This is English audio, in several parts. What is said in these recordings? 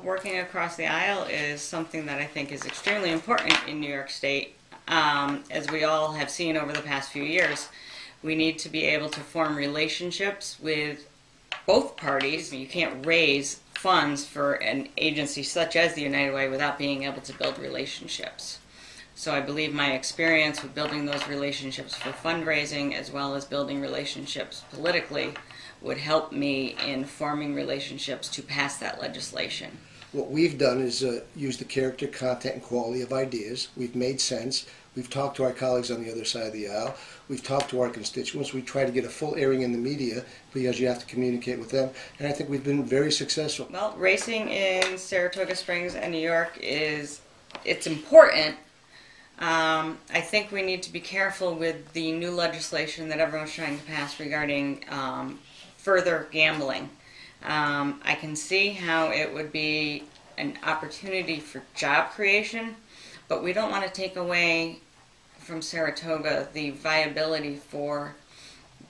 working across the aisle is something that I think is extremely important in New York State. As we all have seen over the past few years, we need to be able to form relationships with both parties. You can't raise funds for an agency such as the United Way without being able to build relationships. So I believe my experience with building those relationships for fundraising as well as building relationships politically would help me in forming relationships to pass that legislation. What we've done is use the character, content, and quality of ideas. We've made sense. We've talked to our colleagues on the other side of the aisle. We've talked to our constituents. We try to get a full airing in the media because you have to communicate with them. And I think we've been very successful. Well, racing in Saratoga Springs and New York it's important. I think we need to be careful with the new legislation that everyone's trying to pass regarding further gambling. I can see how it would be an opportunity for job creation, but we don't want to take away from Saratoga the viability for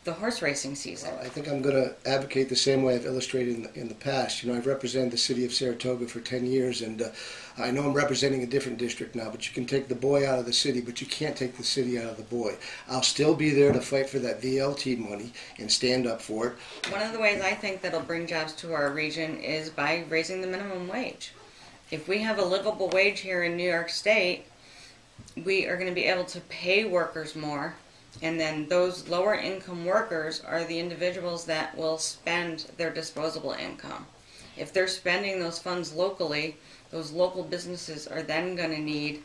the horse racing season. I think I'm going to advocate the same way I've illustrated in the past. You know, I've represented the city of Saratoga for 10 years, and I know I'm representing a different district now, but you can take the boy out of the city, but you can't take the city out of the boy. I'll still be there to fight for that VLT money and stand up for it. One of the ways I think that'll bring jobs to our region is by raising the minimum wage. If we have a livable wage here in New York State, we are going to be able to pay workers more. And then those lower income workers are the individuals that will spend their disposable income. If they're spending those funds locally, those local businesses are then going to need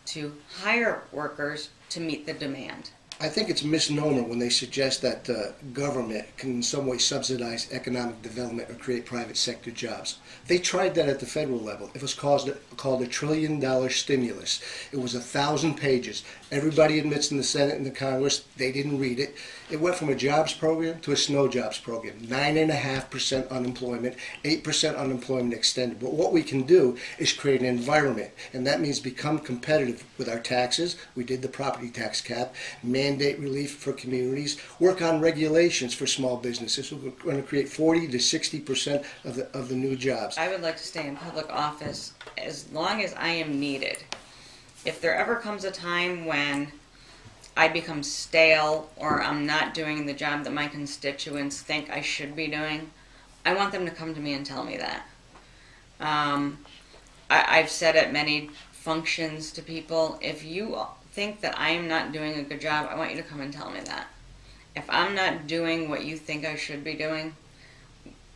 to hire workers to meet the demand. I think it's a misnomer when they suggest that government can in some way subsidize economic development or create private sector jobs. They tried that at the federal level. It was called a $1 trillion stimulus. It was 1,000 pages. Everybody admits in the Senate and the Congress they didn't read it. It went from a jobs program to a snow jobs program. 9.5% unemployment, 8% unemployment extended. But what we can do is create an environment, and that means become competitive with our taxes. We did the property tax cap, mandate relief for communities, work on regulations for small businesses. We're going to create 40 to 60% of the new jobs. I would like to stay in public office as long as I am needed. If there ever comes a time when I become stale or I'm not doing the job that my constituents think I should be doing, I want them to come to me and tell me that. I've said at many functions to people, if you think that I am not doing a good job, I want you to come and tell me that. If I'm not doing what you think I should be doing,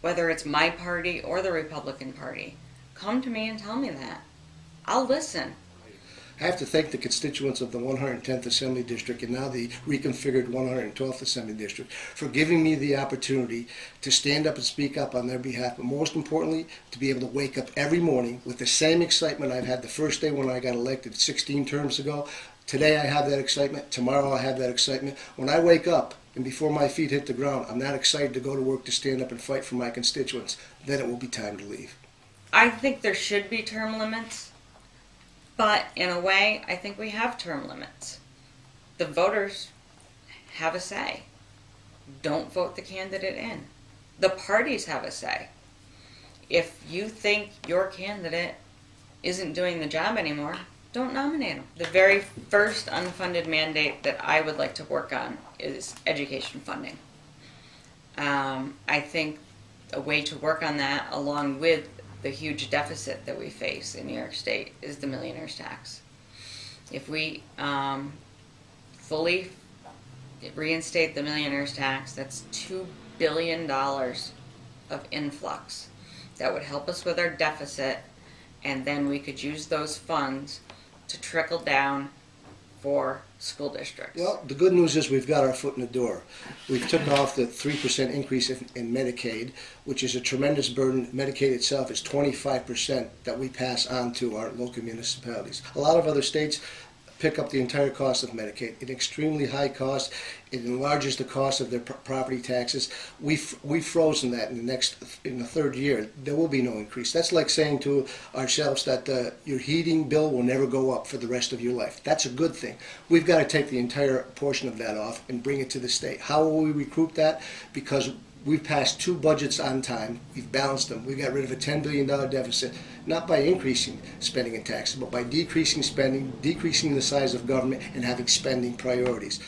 whether it's my party or the Republican Party, come to me and tell me that. I'll listen. I have to thank the constituents of the 110th Assembly District and now the reconfigured 112th Assembly District for giving me the opportunity to stand up and speak up on their behalf, but most importantly, to be able to wake up every morning with the same excitement I've had the first day when I got elected 16 terms ago. Today I have that excitement. Tomorrow I have that excitement. When I wake up and before my feet hit the ground, I'm not excited to go to work to stand up and fight for my constituents. Then it will be time to leave. I think there should be term limits. But in a way, I think we have term limits. The voters have a say. Don't vote the candidate in. The parties have a say. If you think your candidate isn't doing the job anymore, don't nominate them. The very first unfunded mandate that I would like to work on is education funding. I think a way to work on that, along with the huge deficit that we face in New York State, is the millionaire's tax. If we fully reinstate the millionaire's tax, that's $2 billion of influx that would help us with our deficit, and then we could use those funds to trickle down for school districts. Well, the good news is we've got our foot in the door. We've took off the 3% increase in Medicaid, which is a tremendous burden. Medicaid itself is 25% that we pass on to our local municipalities. A lot of other states pick up the entire cost of Medicaid. An extremely high cost. It enlarges the cost of their property taxes. We've frozen that in the third year. There will be no increase. That's like saying to ourselves that your heating bill will never go up for the rest of your life. That's a good thing. We've got to take the entire portion of that off and bring it to the state. How will we recoup that? Because We've passed 2 budgets on time. We've balanced them. We got rid of a $10 billion deficit, not by increasing spending and taxes, but by decreasing spending, decreasing the size of government, and having spending priorities.